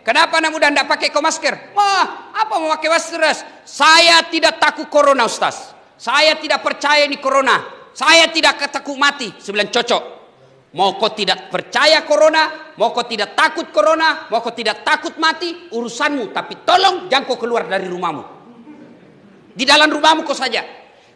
Kenapa anak muda tidak pakai masker? Wah, apa mau pakai masker? Saya tidak takut corona, Ustaz. Saya tidak percaya ini corona. Saya tidak takut mati. Saya bilang cocok. Mau kau tidak percaya corona, mau kau tidak takut corona, mau kau tidak takut mati, urusanmu. Tapi tolong jangan kau keluar dari rumahmu. Di dalam rumahmu kau saja.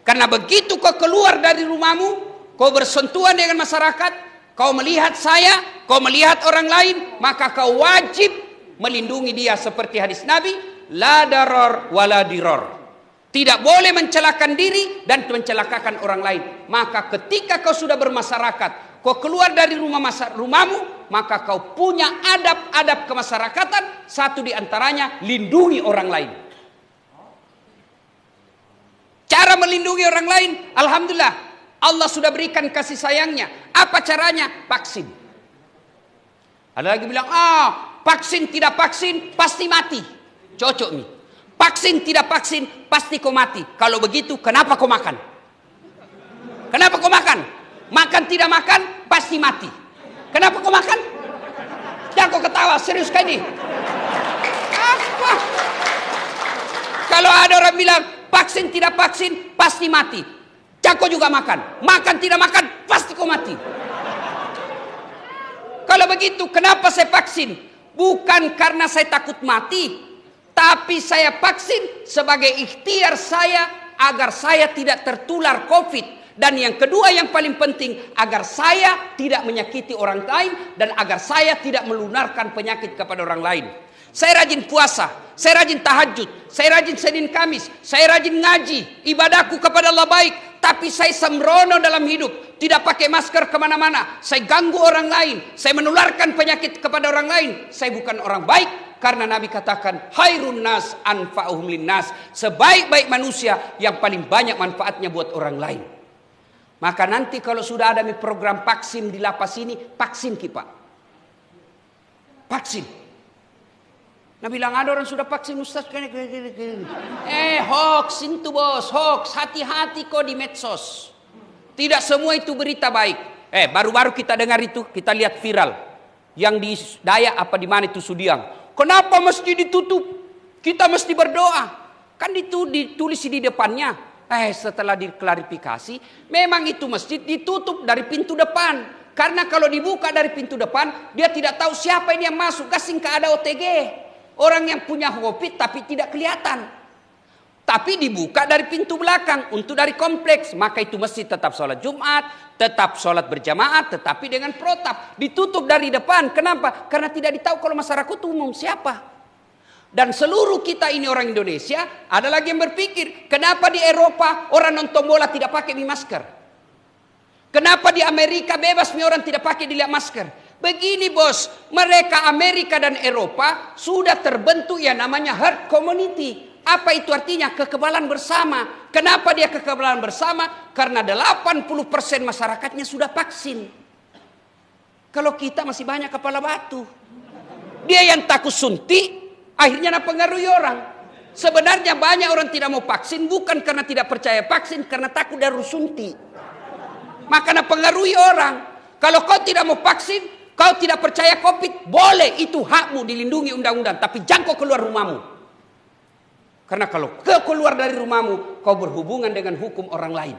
Karena begitu kau keluar dari rumahmu, kau bersentuhan dengan masyarakat, kau melihat saya, kau melihat orang lain, maka kau wajib melindungi dia seperti hadis Nabi, la daror wala diror. Tidak boleh mencelakakan diri dan mencelakakan orang lain. Maka ketika kau sudah bermasyarakat, kau keluar dari rumahmu, maka kau punya adab-adab kemasyarakatan. Satu di antaranya, lindungi orang lain. Cara melindungi orang lain, alhamdulillah, Allah sudah berikan kasih sayangnya. Apa caranya? Vaksin. Ada lagi bilang, vaksin tidak vaksin pasti mati. Cocok nih. Vaksin tidak vaksin pasti kau mati. Kalau begitu kenapa kau makan? Kenapa kau makan? Makan tidak makan pasti mati. Kenapa kau makan? Jangan kau ketawa, serius kan ini? Apa? Kalau ada orang bilang vaksin tidak vaksin pasti mati, jangan kau juga makan. Makan tidak makan pasti kau mati. Kalau begitu kenapa saya vaksin? Bukan karena saya takut mati, tapi saya vaksin sebagai ikhtiar saya agar saya tidak tertular COVID. Dan yang kedua yang paling penting, agar saya tidak menyakiti orang lain dan agar saya tidak melunarkan penyakit kepada orang lain. Saya rajin puasa, saya rajin tahajud, saya rajin Senin Kamis, saya rajin ngaji, ibadahku kepada Allah baik. Tapi saya sembrono dalam hidup, tidak pakai masker kemana-mana. Saya ganggu orang lain, saya menularkan penyakit kepada orang lain. Saya bukan orang baik. Karena Nabi katakan, khairun nas anfa'uhum linnas. Sebaik-baik manusia yang paling banyak manfaatnya buat orang lain. Maka nanti kalau sudah ada program vaksin di lapas ini, vaksin kita. Vaksin. Nah bilang ada orang sudah vaksin Ustaz. Hoax itu bos, hoax. Hati-hati kok di medsos. Tidak semua itu berita baik. Baru-baru kita dengar itu, kita lihat viral. Yang di Dayak apa di mana itu Sudiang. Kenapa mesti ditutup? Kita mesti berdoa. Kan itu ditulis di depannya. Setelah diklarifikasi, memang itu masjid ditutup dari pintu depan. Karena kalau dibuka dari pintu depan, dia tidak tahu siapa ini yang masuk. Kasing ke ada OTG. Orang yang punya COVID tapi tidak kelihatan. Tapi dibuka dari pintu belakang untuk dari kompleks. Maka itu masjid tetap sholat Jumat, tetap sholat berjamaah, tetapi dengan protap. Ditutup dari depan. Kenapa? Karena tidak ditahu kalau masyarakat umum siapa. Dan seluruh kita ini orang Indonesia, ada lagi yang berpikir, kenapa di Eropa orang nonton bola tidak pakai masker? Kenapa di Amerika bebas orang tidak pakai dilihat masker? Begini bos, mereka Amerika dan Eropa sudah terbentuk yang namanya herd community. Apa itu artinya? Kekebalan bersama. Kenapa dia kekebalan bersama? Karena 80% masyarakatnya sudah vaksin. Kalau kita masih banyak kepala batu. Dia yang takut suntik, akhirnya mempengaruhi orang. Sebenarnya banyak orang tidak mau vaksin bukan karena tidak percaya vaksin, karena takut dari suntik. Maka mempengaruhi orang. Kalau kau tidak mau vaksin, kau tidak percaya COVID, boleh, itu hakmu, dilindungi undang-undang. Tapi jangan kau keluar rumahmu. Karena kalau kau keluar dari rumahmu, kau berhubungan dengan hukum orang lain.